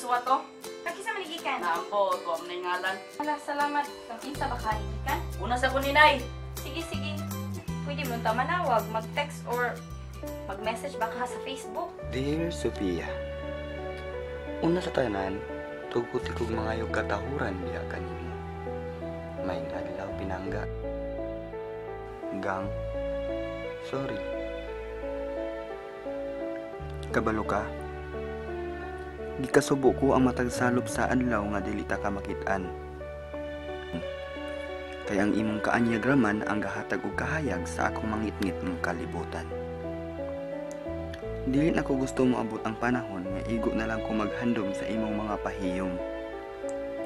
suwa to. Kakisa maligikan. Nampo, tuwam na ngalan. Wala, salamat. Kang kinsa ba kaligikan? Una sa kuninay. Sige, sige. Pwede mo ta manawag, mag-text or mag-message ba ka sa Facebook? Dear Sophia, una sa tanan, tuguti kong mga yung katahuran niya kanino. May adlaw pinangga. Gang, sorry. Kabalo ka. Gikasubo ko ang matag salop sa adlaw nga dili ta ka makitaan. Kaya ang imong kaanyagraman ang gahatag og kahayag sa akong mangitngit ng kalibutan. Dili na ko gusto mo abot ang panahon nga igo na lang ko maghandom sa imong mga pahiyom.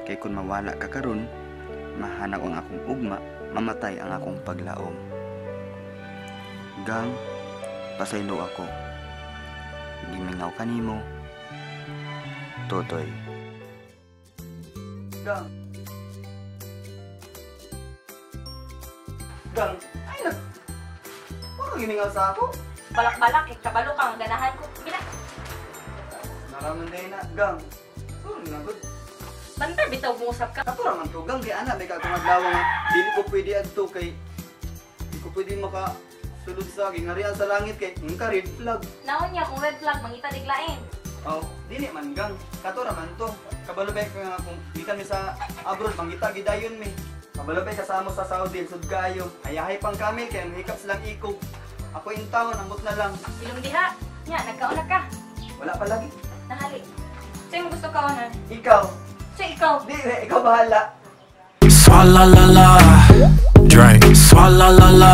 Kay kung mawala ka karon, mahanap ang akong ugma, mamatay ang akong paglaom. Gang, pasaylo ako. Gimingaw kanimo. Totoy. Gang. Gang, ay na. Huwag gimingaw sa ako. Balak-balak, kabalo ka ang ganahan ko. Gina. Naraman din na. Gang, sorry na good. Bantar, bitaw mo usap ka. Kato naman to, Gang, kaya anak, may kagong adlaw nga. Dili ko pwede adto kay... Di ko pwede makasulod sa gingharian sa langit kay ka red flag. Naon niya kung red flag, mangita diglain. Oh, dili man, Gang. Kato naman to. Kabalubay ka nga kung di kami sa abroad, mangita gidayon mi. Kabalubay kasama sa Saudi, sud kayo. Ayahay pang kami, kaya mahikap silang ikog. Ako in town, ambot na lang. Ilong diha. Nya, nagkauna ka. Wala pa lagi. Nahali. Sa'yo mo gusto kaonan? Ikaw. So ikaw. Di, ikaw bahala. Swalla la la, drink. Swalla la la.